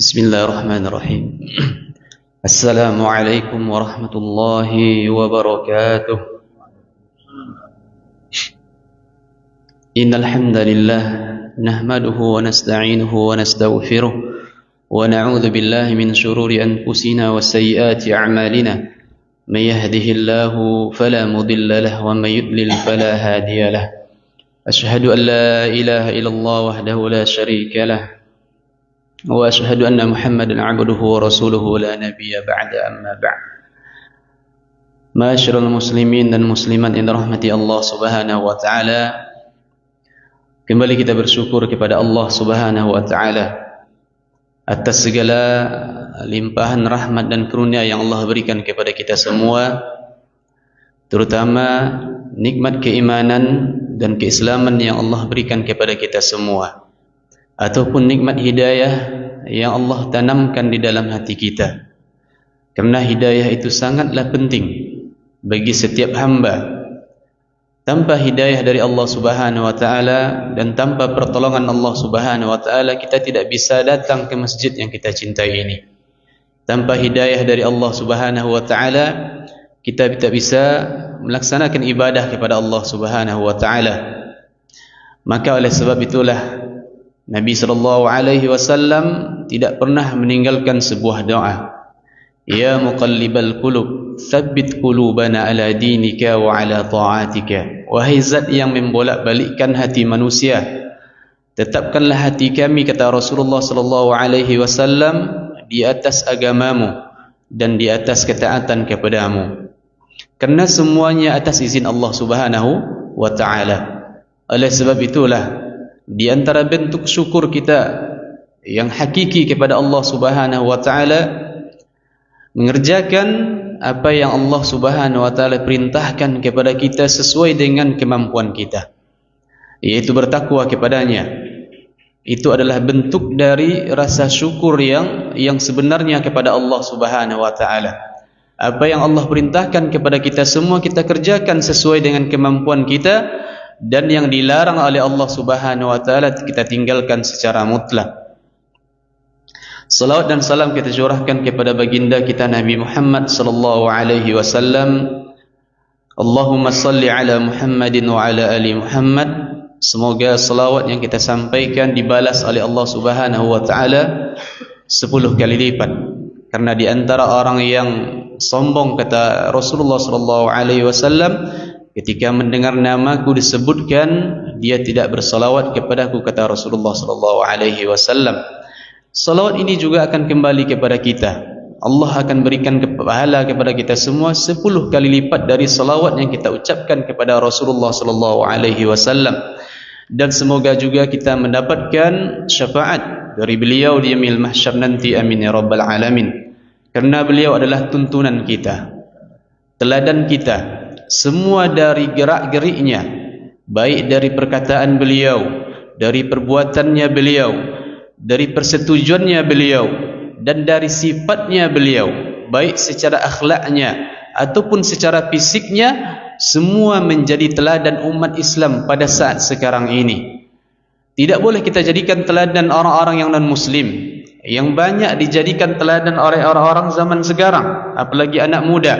بسم الله الرحمن الرحيم السلام عليكم ورحمة الله وبركاته إن الحمد لله نحمده ونستعينه ونستغفره ونعوذ بالله من شرور أنفسنا وسيئات أعمالنا من يهده الله فلا مضل له ومن يضلل فلا هادي له أشهد أن لا إله إلا الله وحده لا شريك له وأشهد أن محمدا عبده ورسوله لا نبي بعد أما بعد معاشر المسلمين dan muslimat yang dirahmati Allah Subhanahu wa taala, kembali kita bersyukur kepada Allah Subhanahu wa taala atas segala limpahan rahmat dan karunia yang Allah berikan kepada kita semua, terutama nikmat keimanan dan keislaman yang Allah berikan kepada kita semua, ataupun nikmat hidayah yang Allah tanamkan di dalam hati kita. Karena hidayah itu sangatlah penting bagi setiap hamba. Tanpa hidayah dari Allah Subhanahu wa taala dan tanpa pertolongan Allah Subhanahu wa taala, kita tidak bisa datang ke masjid yang kita cintai ini. Tanpa hidayah dari Allah Subhanahu wa taala, kita tidak bisa melaksanakan ibadah kepada Allah Subhanahu wa taala. Maka oleh sebab itulah Nabi SAW tidak pernah meninggalkan sebuah doa. Ya muqallibal qulub, tsabbit qulubana ala dinika wa ala ta'atika. Wahai zat yang membolak-balikkan hati manusia, tetapkanlah hati kami, kata Rasulullah SAW, di atas agamamu dan di atas ketaatan kepadamu. Karena semuanya atas izin Allah Subhanahu wa taala. Oleh sebab itulah di antara bentuk syukur kita yang hakiki kepada Allah Subhanahu wa taala, mengerjakan apa yang Allah Subhanahu wa taala perintahkan kepada kita sesuai dengan kemampuan kita, yaitu bertakwa kepadanya. Itu adalah bentuk dari rasa syukur yang sebenarnya kepada Allah Subhanahu wa taala. Apa yang Allah perintahkan kepada kita semua kita kerjakan sesuai dengan kemampuan kita, dan yang dilarang oleh Allah Subhanahu wa taala kita tinggalkan secara mutlak. Salawat dan salam kita curahkan kepada baginda kita Nabi Muhammad sallallahu alaihi wasallam. Allahumma salli ala Muhammadin wa ala ali Muhammad. Semoga salawat yang kita sampaikan dibalas oleh Allah Subhanahu wa taala 10 kali lipat. Karena di antara orang yang sombong, kata Rasulullah sallallahu alaihi wasallam, ketika mendengar namaku disebutkan, dia tidak bersalawat kepadaku, kata Rasulullah sallallahu alaihi wasallam. Salawat ini juga akan kembali kepada kita. Allah akan berikan pahala kepada kita semua 10 kali lipat dari salawat yang kita ucapkan kepada Rasulullah sallallahu alaihi wasallam. Dan semoga juga kita mendapatkan syafaat dari beliau di yaumil mahsyar nanti, amin ya rabbal alamin. Karena beliau adalah tuntunan kita, teladan kita. Semua dari gerak-geriknya, baik dari perkataan beliau, dari perbuatannya beliau, dari persetujuannya beliau, dan dari sifatnya beliau, baik secara akhlaknya ataupun secara fisiknya, semua menjadi teladan umat Islam pada saat sekarang ini. Tidak boleh kita jadikan teladan orang-orang yang non-muslim, yang banyak dijadikan teladan oleh orang-orang zaman sekarang, apalagi anak muda.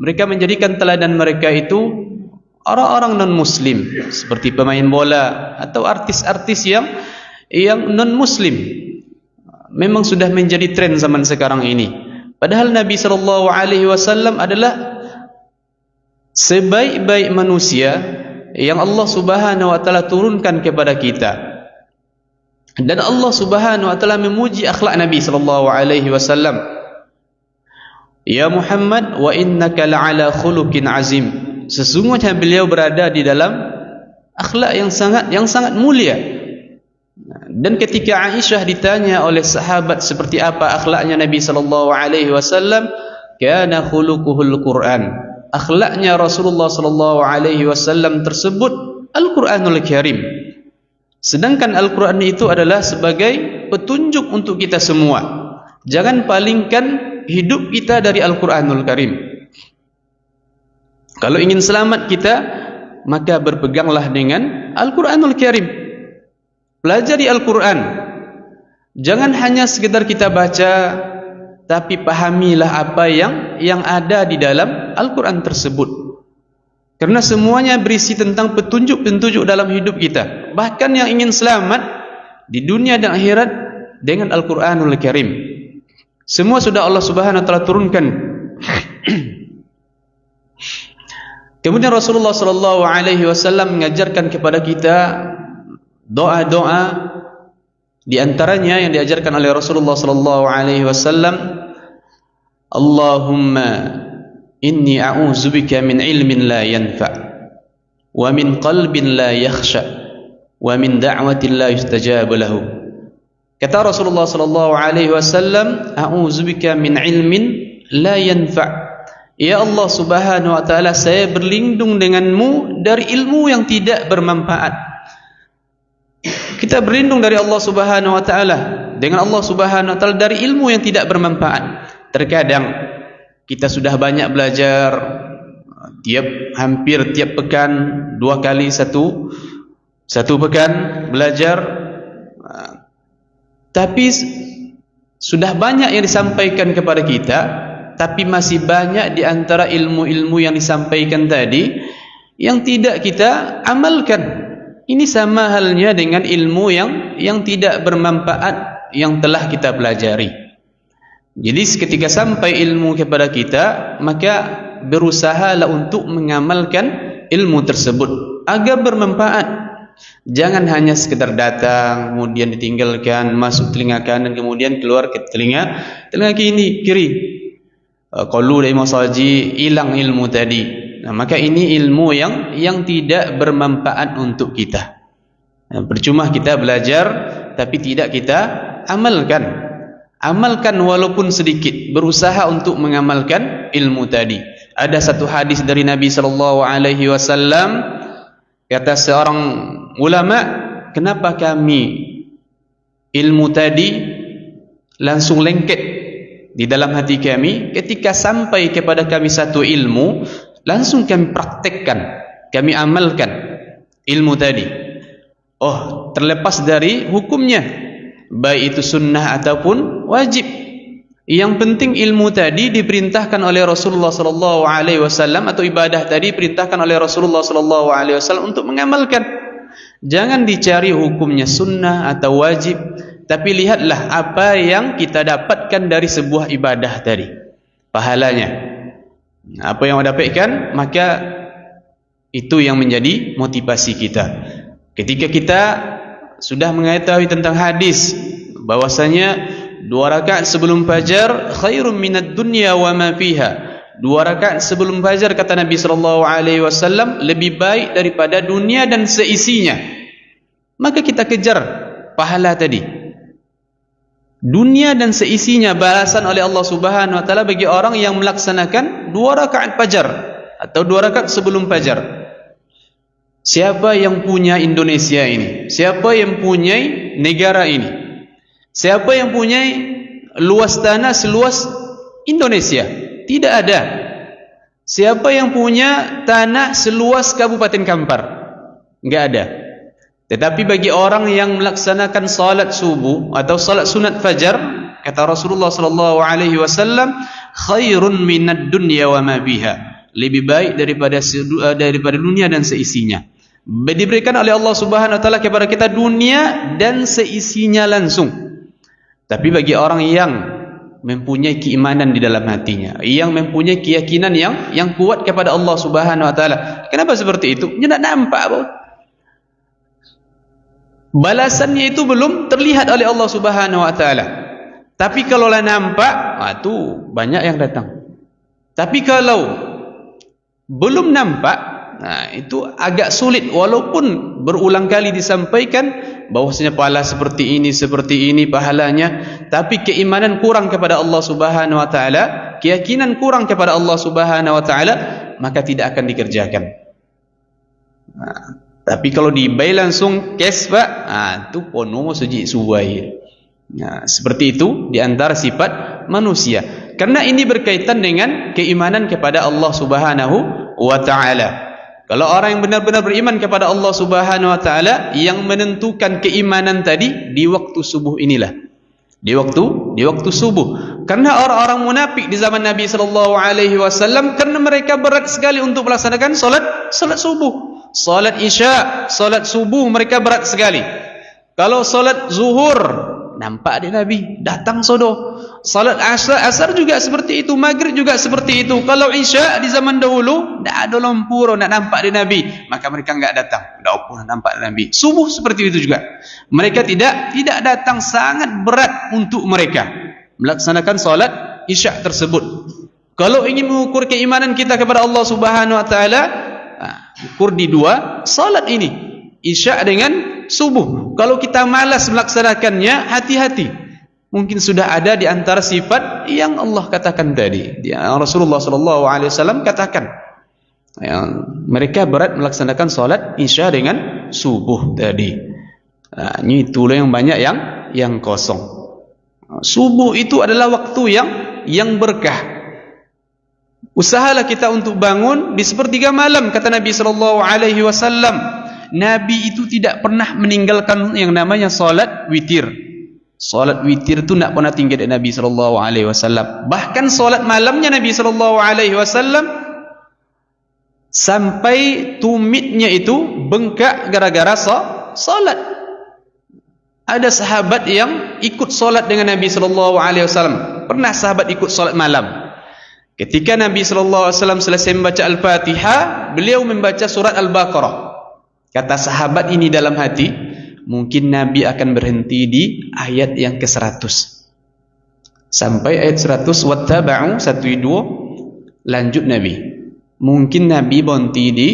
Mereka menjadikan teladan mereka itu orang-orang non-muslim, seperti pemain bola atau artis-artis yang non-muslim. Memang sudah menjadi tren zaman sekarang ini. Padahal Nabi SAW adalah sebaik-baik manusia yang Allah Subhanahu wa taala turunkan kepada kita. Dan Allah Subhanahu wa taala memuji akhlak Nabi SAW. Ya Muhammad, wa innaka la'ala khuluqin azim. Sesungguhnya beliau berada di dalam akhlak yang sangat mulia. Dan ketika Aisyah ditanya oleh sahabat seperti apa akhlaknya Nabi sallallahu alaihi wasallam, kana khuluquhul Quran. Akhlaknya Rasulullah sallallahu alaihi wasallam tersebut Al-Qur'anul Karim. Sedangkan Al-Qur'an itu adalah sebagai petunjuk untuk kita semua. Jangan palingkan hidup kita dari Al-Quranul Karim. Kalau ingin selamat kita, maka berpeganglah dengan Al-Quranul Karim. Pelajari Al-Quran. Jangan hanya sekedar kita baca, tapi pahamilah apa yang ada di dalam Al-Quran tersebut. Karena semuanya berisi tentang petunjuk-petunjuk dalam hidup kita. Bahkan yang ingin selamat di dunia dan akhirat dengan Al-Quranul Karim. Semua sudah Allah Subhanahu wa taala turunkan. Kemudian Rasulullah sallallahu alaihi wasallam mengajarkan kepada kita doa-doa, di antaranya yang diajarkan oleh Rasulullah sallallahu alaihi wasallam, Allahumma inni a'udzubika min ilmin la yanfa' wa min qalbin la yakhsha wa min da'watin la yustajab lahu. Kata Rasulullah sallallahu alaihi wasallam, a'udzubika min ilmin la yanfa'. Ya Allah Subhanahu wa taala, saya berlindung denganmu dari ilmu yang tidak bermanfaat. Kita berlindung dari Allah Subhanahu wa taala, dengan Allah Subhanahu wa taala dari ilmu yang tidak bermanfaat. Terkadang kita sudah banyak belajar, hampir tiap pekan 2 kali satu pekan belajar, tapi sudah banyak yang disampaikan kepada kita, tapi masih banyak di antara ilmu-ilmu yang disampaikan tadi yang tidak kita amalkan. Ini sama halnya dengan ilmu yang tidak bermanfaat yang telah kita pelajari. Jadi ketika sampai ilmu kepada kita, maka berusahalah untuk mengamalkan ilmu tersebut agar bermanfaat. Jangan hanya sekedar datang, kemudian ditinggalkan, masuk telinga kanan, kemudian keluar ke telinga kiri. Qalu dari masaji, hilang ilmu tadi. Nah, maka ini ilmu yang tidak bermanfaat untuk kita. Nah, percuma kita belajar tapi tidak kita amalkan. Amalkan walaupun sedikit, berusaha untuk mengamalkan ilmu tadi. Ada satu hadis dari Nabi sallallahu alaihi wasallam, kata seorang ulama, kenapa kami ilmu tadi langsung lengket di dalam hati kami, ketika sampai kepada kami satu ilmu, langsung kami praktekkan, kami amalkan ilmu tadi. Oh, terlepas dari hukumnya, baik itu sunnah ataupun wajib. Yang penting ilmu tadi diperintahkan oleh Rasulullah sallallahu alaihi wasallam, atau ibadah tadi diperintahkan oleh Rasulullah sallallahu alaihi wasallam untuk mengamalkan. Jangan dicari hukumnya sunnah atau wajib, tapi lihatlah apa yang kita dapatkan dari sebuah ibadah tadi, pahalanya. Apa yang dapatkan, maka itu yang menjadi motivasi kita. Ketika kita sudah mengetahui tentang hadis bahwasanya 2 rakaat sebelum fajar khairum minad dunya wa ma fiha. 2 rakaat sebelum fajar, kata Nabi sallallahu alaihi wasallam, lebih baik daripada dunia dan seisinya. Maka kita kejar pahala tadi. Dunia dan seisinya balasan oleh Allah Subhanahu wa taala bagi orang yang melaksanakan 2 rakaat fajar atau 2 rakaat sebelum fajar. Siapa yang punya Indonesia ini? Siapa yang punya negara ini? Siapa yang punya luas tanah seluas Indonesia? Tidak ada. Siapa yang punya tanah seluas Kabupaten Kampar? Enggak ada. Tetapi bagi orang yang melaksanakan salat subuh atau salat sunat fajar, kata Rasulullah sallallahu alaihi wasallam, khairun minad dunya wa ma biha. Lebih baik daripada dunia dan seisinya. Diberikan oleh Allah Subhanahu wa taala kepada kita dunia dan seisinya langsung. Tapi bagi orang yang mempunyai keimanan di dalam hatinya, yang mempunyai keyakinan yang kuat kepada Allah Subhanahu wa taala. Kenapa seperti itu? Dia tak nampak apa. Balasannya itu belum terlihat oleh Allah Subhanahu wa taala. Tapi kalau lah nampak, itu banyak yang datang. Tapi kalau belum nampak, itu agak sulit, walaupun berulang kali disampaikan bahwasanya pahala seperti ini pahalanya, tapi keimanan kurang kepada Allah Subhanahu wa taala, keyakinan kurang kepada Allah Subhanahu wa taala, maka tidak akan dikerjakan. Tapi kalau dibayar langsung cash, Pak, itu pono suji suwai. Seperti itu di antara sifat manusia. Karena ini berkaitan dengan keimanan kepada Allah Subhanahu wa taala. Kalau orang yang benar-benar beriman kepada Allah Subhanahu wa taala, yang menentukan keimanan tadi di waktu subuh inilah. Di waktu subuh. Karena orang-orang munafik di zaman Nabi sallallahu alaihi wasallam, karena mereka berat sekali untuk melaksanakan salat subuh. Salat Isya, salat subuh mereka berat sekali. Kalau salat zuhur, nampak dia Nabi datang sodo. Salat asar juga seperti itu, maghrib juga seperti itu. Kalau Isya di zaman dahulu, tak ada lampur nak nampak dia Nabi, maka mereka enggak datang. Tak apa nak nampak dia Nabi. Subuh seperti itu juga. Mereka tidak datang, sangat berat untuk mereka melaksanakan salat Isya tersebut. Kalau ingin mengukur keimanan kita kepada Allah Subhanahu wa taala, ukur di dua salat ini, Isya dengan subuh. Kalau kita malas melaksanakannya, hati-hati. Mungkin sudah ada di antara sifat yang Allah katakan tadi. Rasulullah sallallahu alaihi wasallam katakan, mereka berat melaksanakan salat Isya dengan subuh tadi. Ini itulah yang banyak yang kosong. Subuh itu adalah waktu yang berkah. Usahalah kita untuk bangun di sepertiga malam, kata Nabi sallallahu alaihi wasallam. Nabi itu tidak pernah meninggalkan yang namanya salat witir. Salat witir itu tidak pernah tinggal dari Nabi sallallahu alaihi wasallam. Bahkan salat malamnya Nabi sallallahu alaihi wasallam sampai tumitnya itu bengkak gara-gara salat. Ada sahabat yang ikut salat dengan Nabi sallallahu alaihi wasallam. Pernah sahabat ikut salat malam. Ketika Nabi sallallahu alaihi wasallam selesai membaca Al-Fatihah, beliau membaca surat Al-Baqarah. Kata sahabat ini dalam hati, mungkin Nabi akan berhenti di ayat yang ke-100. Sampai ayat 100, wattaba'u 1-2, lanjut Nabi. Mungkin Nabi berhenti di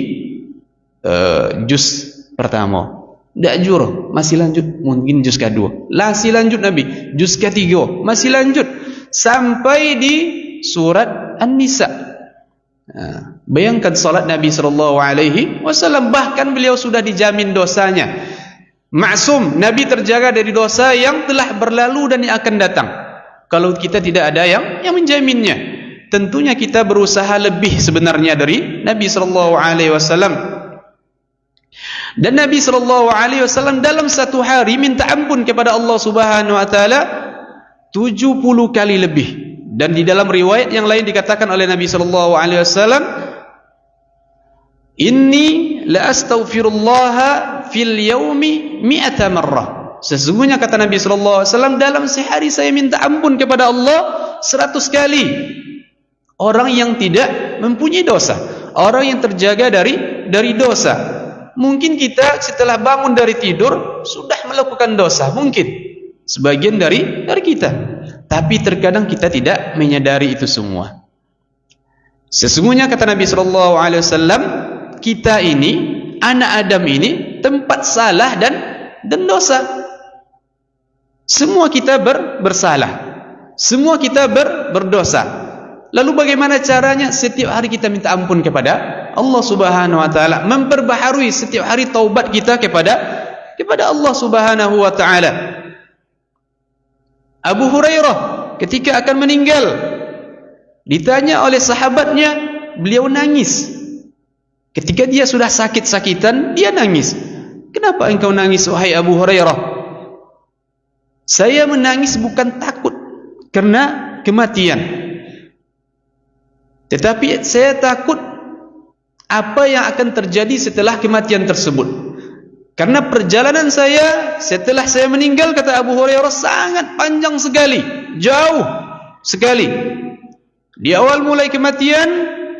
juz pertama. Tak jur, masih lanjut. Mungkin juz kedua. Masih lanjut Nabi. Juz ketiga, masih lanjut. Sampai di surat An-Nisa. Bayangkan salat Nabi sallallahu alaihi wasallam, bahkan beliau sudah dijamin dosanya. Maksum, Nabi terjaga dari dosa yang telah berlalu dan yang akan datang. Kalau kita tidak ada yang menjaminnya, tentunya kita berusaha lebih sebenarnya dari Nabi sallallahu alaihi wasallam. Dan Nabi sallallahu alaihi wasallam dalam satu hari minta ampun kepada Allah Subhanahu wa taala 70 kali lebih. Dan di dalam riwayat yang lain dikatakan oleh Nabi sallallahu alaihi wasallam, inni la astaghfirullaha fil yaumi 100 marrah. Sesungguhnya kata Nabi sallallahu alaihi wasallam, dalam sehari saya minta ampun kepada Allah 100 kali. Orang yang tidak mempunyai dosa, orang yang terjaga dari dosa. Mungkin kita setelah bangun dari tidur sudah melakukan dosa, mungkin sebagian dari kita. Tapi terkadang kita tidak menyadari itu semua. Sesungguhnya kata Nabi sallallahu alaihi wasallam, kita ini, anak Adam ini, tempat salah dan dosa. Semua kita bersalah. Semua kita berdosa. Lalu bagaimana caranya? Setiap hari kita minta ampun kepada Allah Subhanahu wa taala, memperbaharui setiap hari taubat kita kepada Allah Subhanahu wa taala. Abu Hurairah ketika akan meninggal ditanya oleh sahabatnya, beliau nangis. Ketika dia sudah sakit-sakitan, dia nangis. Kenapa engkau nangis wahai Abu Hurairah? Saya menangis bukan takut karena kematian, tetapi saya takut apa yang akan terjadi setelah kematian tersebut. Karena perjalanan saya setelah saya meninggal, kata Abu Hurairah, sangat panjang sekali, jauh sekali. Di awal mulai kematian,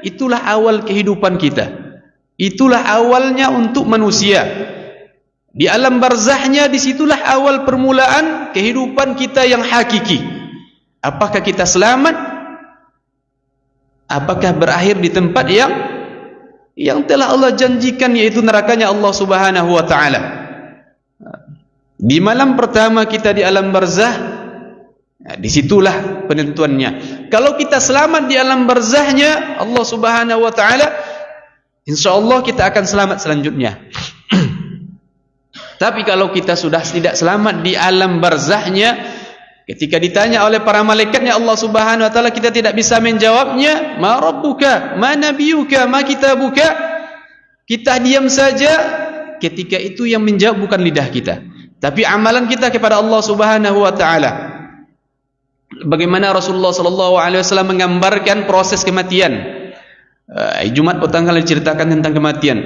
itulah awal kehidupan kita. Itulah awalnya untuk manusia. Di alam barzahnya, disitulah awal permulaan kehidupan kita yang hakiki. Apakah kita selamat? Apakah berakhir di tempat yang telah Allah janjikan, yaitu nerakanya Allah Subhanahu wa taala? Di malam pertama kita di alam barzah, disitulah penentuannya. Kalau kita selamat di alam barzahnya Allah Subhanahu wa taala, insyaallah kita akan selamat selanjutnya. Tapi kalau kita sudah tidak selamat di alam barzahnya, ketika ditanya oleh para malaikatnya Allah Subhanahu wa taala, kita tidak bisa menjawabnya, ma rabbuka, ma nabiyuka, ma kitabuka. Kita diam saja. Ketika itu yang menjawab bukan lidah kita, tapi amalan kita kepada Allah Subhanahu wa taala. bagaimana Rasulullah sallallahu alaihi wasallam menggambarkan proses kematian. Jumat petang kali diceritakan tentang kematian.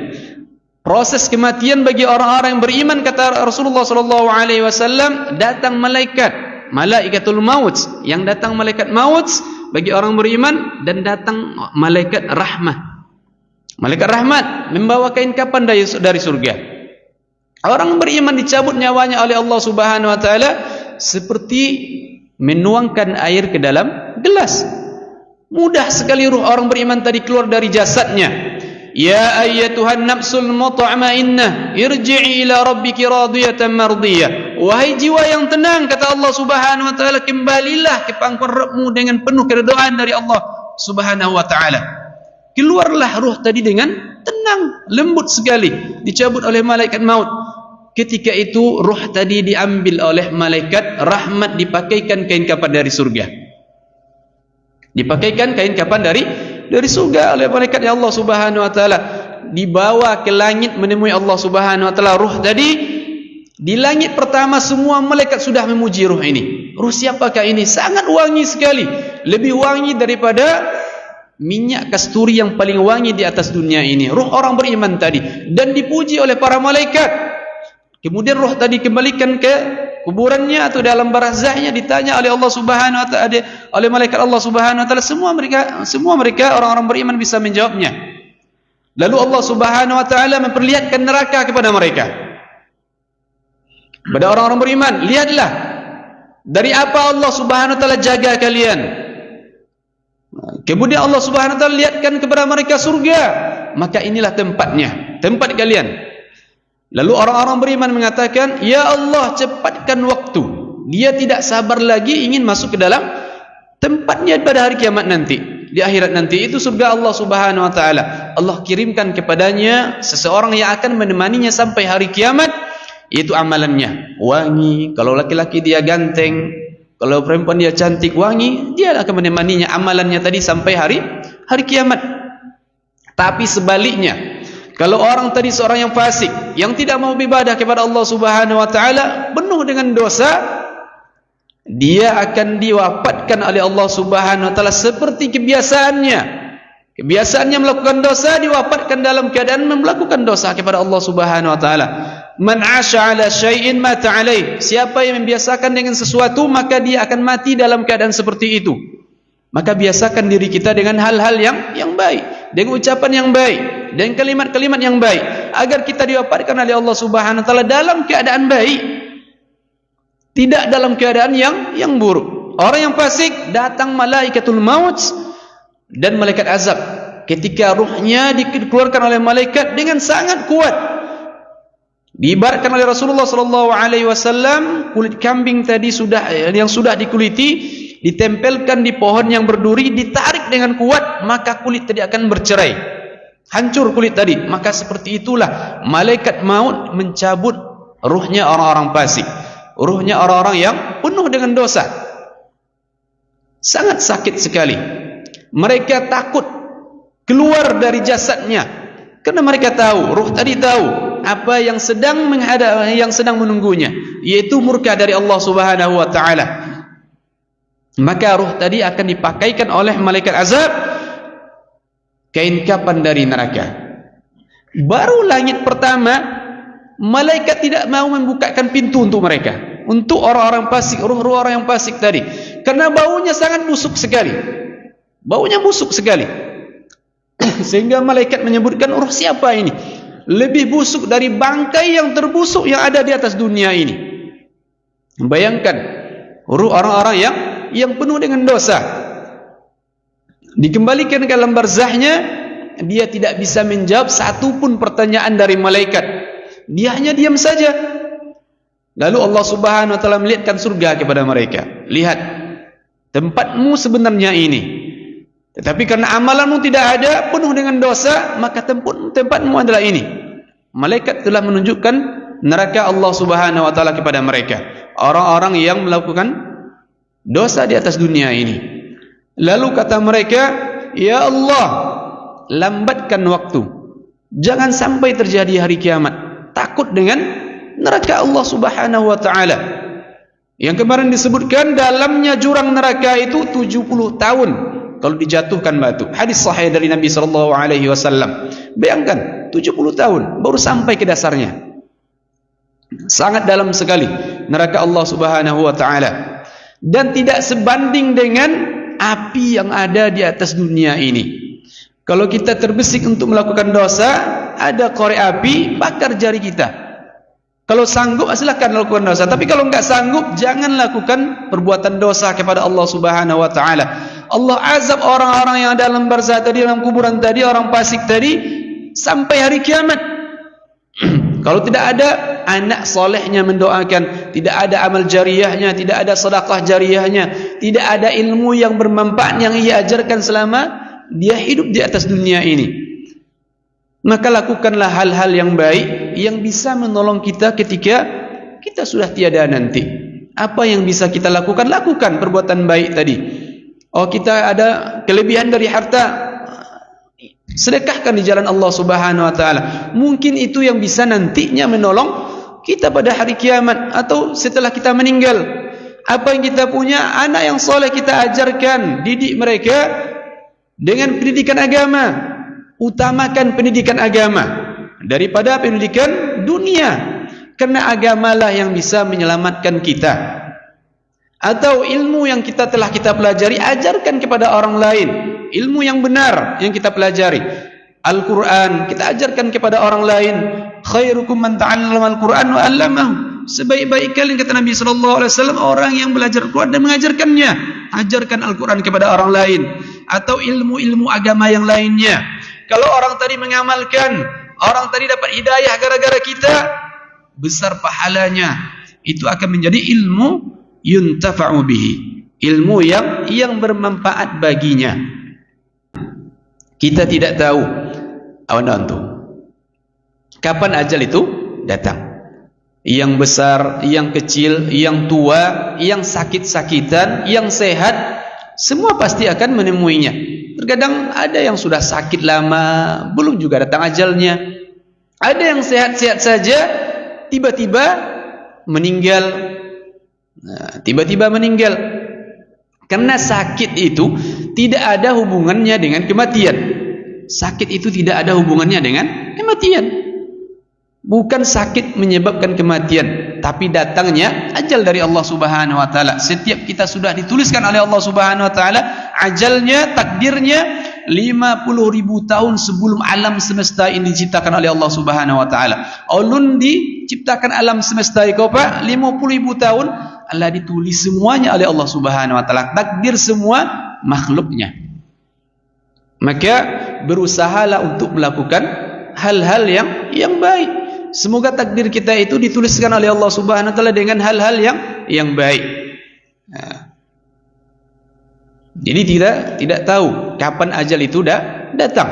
Proses kematian bagi orang-orang yang beriman, kata Rasulullah sallallahu alaihi wasallam, datang malaikatul maut, yang datang malaikat maut bagi orang beriman, dan datang malaikat rahmah. Malaikat rahmat membawa kain kapan dari surga. Orang beriman dicabut nyawanya oleh Allah Subhanahu wa taala seperti menuangkan air ke dalam gelas. Mudah sekali ruh orang beriman tadi keluar dari jasadnya. Ya ayyatuhan nafsul mutma'innah, irji'i ila rabbiki radiyatan mardiyah. Wahai jiwa yang tenang, kata Allah Subhanahu wa taala, kembalilah ke pangkuan Rabbmu dengan penuh keridhaan dari Allah Subhanahu wa taala. Keluarlah ruh tadi dengan tenang, lembut sekali, dicabut oleh malaikat maut. Ketika itu ruh tadi diambil oleh malaikat rahmat, dipakaikan kain kapan dari surga. Dipakaikan kain kapan dari surga oleh malaikat Allah Subhanahu wa taala, dibawa ke langit menemui Allah Subhanahu wa taala. Ruh tadi di langit pertama semua malaikat sudah memuji ruh ini. Ruh siapakah ini? Sangat wangi sekali, lebih wangi daripada minyak kasturi yang paling wangi di atas dunia ini. Ruh orang beriman tadi, dan dipuji oleh para malaikat. Kemudian ruh tadi kembalikan ke kuburannya atau dalam barzahnya, ditanya oleh Allah Subhanahu wa taala, oleh malaikat Allah Subhanahu wa taala. Semua mereka orang-orang beriman bisa menjawabnya. Lalu Allah Subhanahu wa taala memperlihatkan neraka kepada mereka. Pada orang-orang beriman, lihatlah dari apa Allah Subhanahu wa taala jaga kalian. Kemudian Allah Subhanahu wa taala lihatkan kepada mereka surga, maka inilah tempatnya, tempat kalian. Lalu orang-orang beriman mengatakan, ya Allah, cepatkan waktu. Dia tidak sabar lagi ingin masuk ke dalam tempatnya pada hari kiamat nanti, di akhirat nanti. Itu surga Allah Subhanahu wa taala. Allah kirimkan kepadanya seseorang yang akan menemaninya sampai hari kiamat, yaitu amalannya wangi. Kalau laki-laki dia ganteng, kalau perempuan dia cantik, wangi, dia akan menemaninya amalannya tadi sampai hari kiamat. Tapi sebaliknya, kalau orang tadi seorang yang fasik, yang tidak mau beribadah kepada Allah Subhanahu wa taala, penuh dengan dosa, dia akan diwafatkan oleh Allah Subhanahu wa taala seperti kebiasaannya. Kebiasaannya melakukan dosa, diwafatkan dalam keadaan melakukan dosa kepada Allah Subhanahu wa taala. Man 'asha 'ala syai'in mata 'alaih. Siapa yang membiasakan dengan sesuatu, maka dia akan mati dalam keadaan seperti itu. Maka biasakan diri kita dengan hal-hal yang baik, dengan ucapan yang baik, dan kalimat-kalimat yang baik, agar kita diwafatkan oleh Allah Subhanahu wa taala dalam keadaan baik, tidak dalam keadaan yang buruk. Orang yang fasik, datang malaikatul maut dan malaikat azab. Ketika ruhnya dikeluarkan oleh malaikat dengan sangat kuat, diibaratkan oleh Rasulullah sallallahu alaihi wasallam, kulit kambing tadi yang sudah dikuliti, ditempelkan di pohon yang berduri, ditarik dengan kuat, maka kulit tadi akan bercerai, hancur kulit tadi. Maka seperti itulah malaikat maut mencabut ruhnya orang-orang fasik, ruhnya orang-orang yang penuh dengan dosa. Sangat sakit sekali. Mereka takut keluar dari jasadnya, karena mereka tahu, ruh tadi tahu apa yang sedang menunggunya, yaitu murka dari Allah Subhanahu wa taala. Maka ruh tadi akan dipakaikan oleh malaikat azab kain kapan dari neraka. Baru langit pertama, malaikat tidak mau membukakan pintu untuk mereka, untuk orang-orang fasik, ruh-ruh orang yang fasik tadi, karena baunya sangat busuk sekali. Baunya busuk sekali. Sehingga malaikat menyebutkan, ruh siapa ini? Lebih busuk dari bangkai yang terbusuk yang ada di atas dunia ini. Bayangkan, ruh orang-orang yang penuh dengan dosa dikembalikan ke alam barzahnya, dia tidak bisa menjawab satu pun pertanyaan dari malaikat. Dia hanya diam saja. Lalu Allah Subhanahu wa taala melihatkan surga kepada mereka. Lihat, tempatmu sebenarnya ini, tetapi karena amalanmu tidak ada, penuh dengan dosa, maka tempatmu adalah ini. Malaikat telah menunjukkan neraka Allah Subhanahu wa taala kepada mereka, orang-orang yang melakukan dosa di atas dunia ini. Lalu kata mereka, ya Allah, lambatkan waktu, jangan sampai terjadi hari kiamat. Takut dengan neraka Allah Subhanahu wa taala. Yang kemarin disebutkan dalamnya jurang neraka itu 70 tahun kalau dijatuhkan batu. Hadis sahih dari Nabi sallallahu alaihi wasallam. Bayangkan 70 tahun baru sampai ke dasarnya. Sangat dalam sekali neraka Allah Subhanahu wa taala. Dan tidak sebanding dengan api yang ada di atas dunia ini. Kalau kita terbesik untuk melakukan dosa, ada korek api bakar jari kita. Kalau sanggup silakan lakukan dosa, tapi kalau enggak sanggup jangan lakukan perbuatan dosa kepada Allah Subhanahu wa taala. Allah azab orang-orang yang dalam barzah tadi, dalam kuburan tadi, orang fasik tadi sampai hari kiamat. Kalau tidak ada anak solehnya mendoakan, tidak ada amal jariyahnya, tidak ada sedekah jariyahnya, tidak ada ilmu yang bermanfaat yang ia ajarkan selama dia hidup di atas dunia ini, maka lakukanlah hal-hal yang baik yang bisa menolong kita ketika kita sudah tiada nanti. Apa yang bisa kita lakukan? Lakukan perbuatan baik tadi. Oh, kita ada kelebihan dari harta, sedekahkan di jalan Allah Subhanahu wa taala. Mungkin itu yang bisa nantinya menolong kita pada hari kiamat atau setelah kita meninggal. Apa yang kita punya, anak yang soleh kita ajarkan, didik mereka dengan pendidikan agama. Utamakan pendidikan agama daripada pendidikan dunia, karena agamalah yang bisa menyelamatkan kita. Atau ilmu yang kita telah kita pelajari, ajarkan kepada orang lain. Ilmu yang benar yang kita pelajari, Al-Quran, kita ajarkan kepada orang lain. Khairukum man ta'allama al-Quran wa 'allamahu. Sebaik-baik kalian, kata Nabi sallallahu alaihi wasallam, orang yang belajar Al-Quran dan mengajarkannya. Ajarkan Al-Quran kepada orang lain atau ilmu-ilmu agama yang lainnya. Kalau orang tadi mengamalkan, orang tadi dapat hidayah gara-gara kita, besar pahalanya. Itu akan menjadi ilmu yuntafa'u bihi, ilmu yang bermanfaat baginya. Kita tidak tahu kapan ajal itu datang. Yang besar, yang kecil, yang tua, yang sakit-sakitan, yang sehat, semua pasti akan menemuinya. Terkadang ada yang sudah sakit lama, belum juga datang ajalnya. Ada yang sehat-sehat saja, tiba-tiba meninggal. Tiba-tiba meninggal. Karena sakit itu tidak ada hubungannya dengan kematian. Sakit itu tidak ada hubungannya dengan kematian. Bukan sakit menyebabkan kematian, tapi datangnya ajal dari Allah Subhanahu wa taala. Setiap kita sudah dituliskan oleh Allah Subhanahu wa taala ajalnya, takdirnya 50.000 tahun sebelum alam semesta ini diciptakan oleh Allah Subhanahu wa taala. Ulun diciptakan alam semesta itu Pak 50.000 tahun, Allah ditulis semuanya oleh Allah Subhanahu wa taala, takdir semua makhluknya. Maka berusahalah untuk melakukan hal-hal yang baik. Semoga takdir kita itu dituliskan oleh Allah Subhanahu wa taala dengan hal-hal yang baik. Jadi tidak tahu kapan ajal itu datang.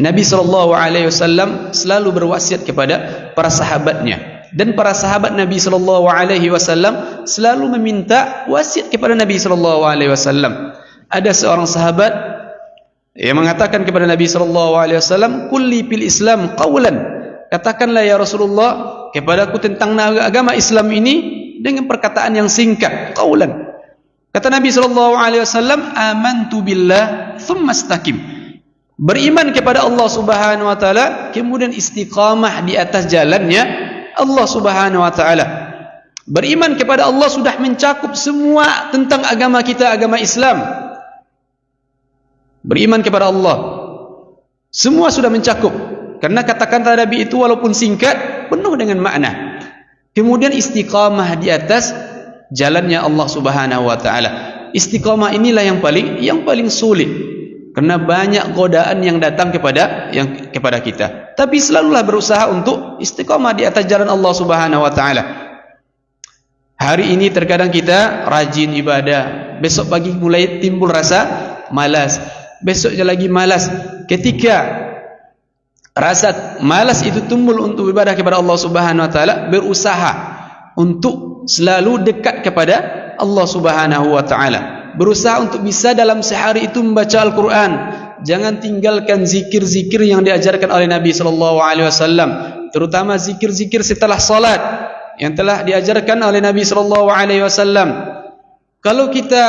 Nabi sallallahu alaihi wasallam selalu berwasiat kepada para sahabatnya, dan para sahabat Nabi sallallahu alaihi wasallam selalu meminta wasiat kepada Nabi sallallahu alaihi wasallam. Ada seorang sahabat yang mengatakan kepada Nabi sallallahu alaihi wasallam, "Qulli fil Islam qawlan." Katakanlah ya Rasulullah kepadaku tentang agama Islam ini dengan perkataan yang singkat, qaulan. Kata Nabi sallallahu alaihi wasallam, "Amantu billah tsumma istaqim." Beriman kepada Allah Subhanahu wa taala, kemudian istiqamah di atas jalannya Allah Subhanahu wa taala. Beriman kepada Allah sudah mencakup semua tentang agama kita, agama Islam. Beriman kepada Allah semua sudah mencakup. Karena kata-kata Nabi itu walaupun singkat, penuh dengan makna. Kemudian istiqamah di atas jalannya Allah Subhanahu wa taala. Istiqamah inilah yang paling sulit. Karena banyak godaan yang datang kepada kita. Tapi selalulah berusaha untuk istiqamah di atas jalan Allah Subhanahu wa taala. Hari ini terkadang kita rajin ibadah, besok pagi mulai timbul rasa malas, besoknya lagi malas. Ketika rasa malas itu timbul untuk ibadah kepada Allah Subhanahu wa taala, berusaha untuk selalu dekat kepada Allah Subhanahu wa taala. Berusaha untuk bisa dalam sehari itu membaca Al-Quran. Jangan tinggalkan zikir-zikir yang diajarkan oleh Nabi sallallahu alaihi wasallam, terutama zikir-zikir setelah salat. yang telah diajarkan oleh Nabi sallallahu alaihi wasallam. Kalau kita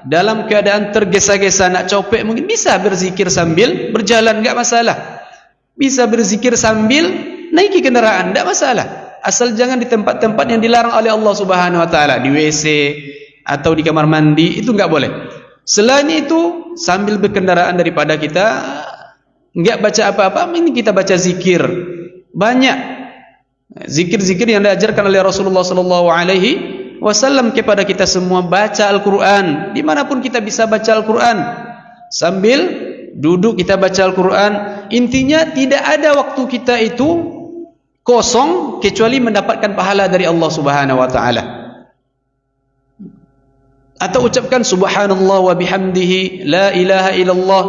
dalam keadaan tergesa-gesa nak copek, mungkin bisa berzikir sambil berjalan, enggak masalah. Bisa berzikir sambil naiki kendaraan, enggak masalah. Asal jangan di tempat-tempat yang dilarang oleh Allah Subhanahu wa taala, di WC atau di kamar mandi, itu enggak boleh. Selain itu, sambil berkendaraan daripada kita enggak baca apa-apa, ini kita baca zikir. Banyak zikir-zikir yang diajarkan oleh Rasulullah sallallahu alaihi wasallam kepada kita semua. Baca Al-Quran, dimanapun kita bisa baca Al-Quran. Sambil duduk kita baca Al-Quran. Intinya tidak ada waktu kita itu kosong kecuali mendapatkan pahala dari Allah Subhanahu wa taala. Atau ucapkan subhanallah wa bihamdihi la ilaha illallah.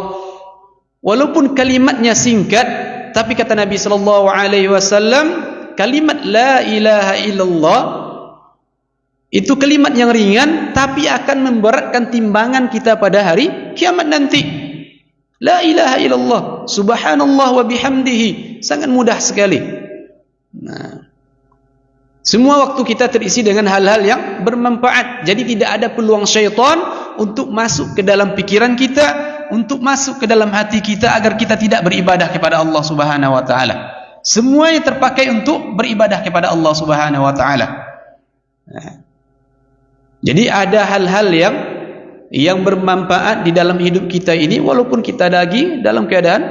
Walaupun kalimatnya singkat, tapi kata Nabi sallallahu alaihi wasallam, kalimat la ilaha illallah itu kalimat yang ringan, tapi akan memberatkan timbangan kita pada hari kiamat nanti. La ilaha illallah, subhanallah wa bihamdihi, sangat mudah sekali. Nah, semua waktu kita terisi dengan hal-hal yang bermanfaat. Jadi tidak ada peluang syaitan untuk masuk ke dalam pikiran kita, untuk masuk ke dalam hati kita agar kita tidak beribadah kepada Allah Subhanahu wa taala. Semuanya terpakai untuk beribadah kepada Allah Subhanahu wa taala. Nah, jadi ada hal-hal yang bermanfaat di dalam hidup kita ini, walaupun kita lagi dalam keadaan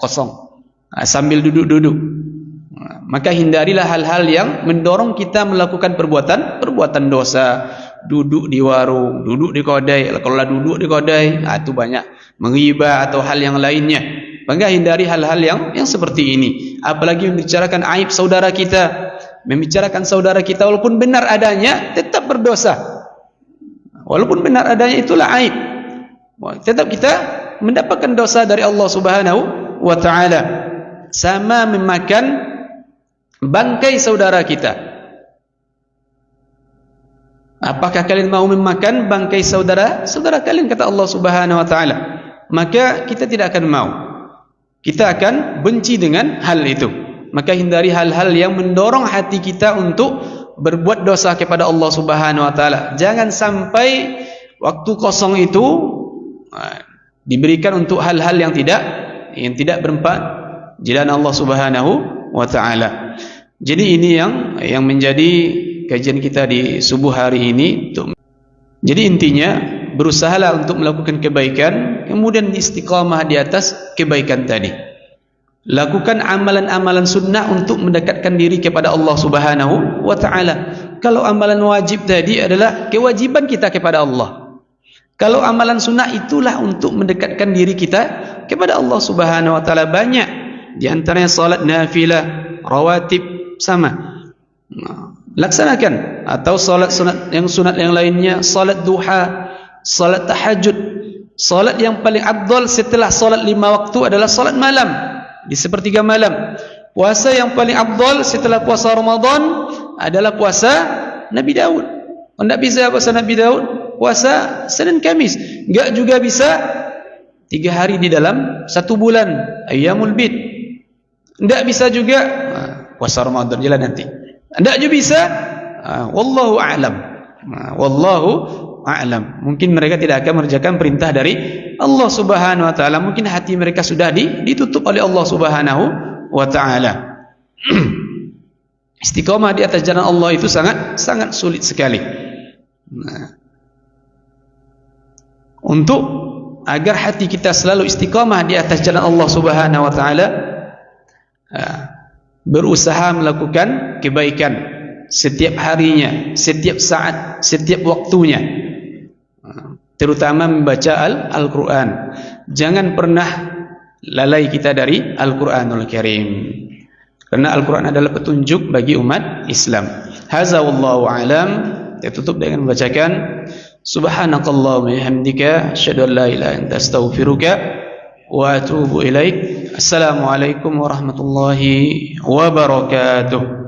kosong, sambil duduk-duduk. Maka hindarilah hal-hal yang mendorong kita melakukan perbuatan dosa. Duduk di warung, duduk di kedai. Kalau duduk di kedai, itu banyak menghibah atau hal yang lainnya. Maka hindari hal-hal yang seperti ini. Apalagi membicarakan aib saudara kita. Membicarakan saudara kita walaupun benar adanya, tetap berdosa. Walaupun benar adanya, itulah aib. Tetap kita mendapatkan dosa dari Allah Subhanahu wa taala. Sama memakan bangkai saudara kita. Apakah kalian mau memakan bangkai saudara kalian, kata Allah Subhanahu wa taala? Maka kita tidak akan mau. Kita akan benci dengan hal itu. Maka hindari hal-hal yang mendorong hati kita untuk berbuat dosa kepada Allah Subhanahu wa taala. Jangan sampai waktu kosong itu diberikan untuk hal-hal yang tidak bermanfaat di jalan Allah Subhanahu wa taala. Jadi ini yang menjadi kajian kita di subuh hari ini. Jadi intinya, berusahalah untuk melakukan kebaikan, kemudian istiqamah di atas kebaikan tadi. Lakukan amalan-amalan sunnah untuk mendekatkan diri kepada Allah Subhanahu wa taala. Kalau amalan wajib tadi adalah kewajiban kita kepada Allah. Kalau amalan sunnah itulah untuk mendekatkan diri kita kepada Allah Subhanahu wa taala. Banyak di antaranya salat nafilah, rawatib, sama. Laksanakan. Atau salat sunat yang lainnya, salat duha, salat tahajud. Salat yang paling afdal setelah salat 5 waktu adalah salat malam, di sepertiga malam. Puasa yang paling afdal setelah puasa Ramadan adalah puasa Nabi Daud. Tidak bisa puasa Nabi Daud, puasa Senin Kamis. Enggak juga bisa 3 hari di dalam 1 bulan, Ayyamul Bid. Tidak bisa juga puasa Ramadan jalan nanti. Tidak juga bisa, wallahu a'lam. Wallahu a'lam. Mungkin mereka tidak akan mengerjakan perintah dari Allah Subhanahu wa taala. Mungkin hati mereka sudah ditutup oleh Allah Subhanahu wa taala. Istiqamah di atas jalan Allah itu sangat sulit sekali. Untuk agar hati kita selalu istiqamah di atas jalan Allah Subhanahu wa taala, berusaha melakukan kebaikan setiap harinya, setiap saat, setiap waktunya, terutama membaca Al-Quran. Jangan pernah lalai kita dari Al-Quranul Karim, karena Al-Quran adalah petunjuk bagi umat Islam. Hadza wallahu a'lam. Kita tutup dengan membacakan subhanakallahumma wa bihamdika asyhadu an la ilaha illa anta astaghfiruka wa atubu ilaik. Assalamualaikum warahmatullahi wabarakatuh.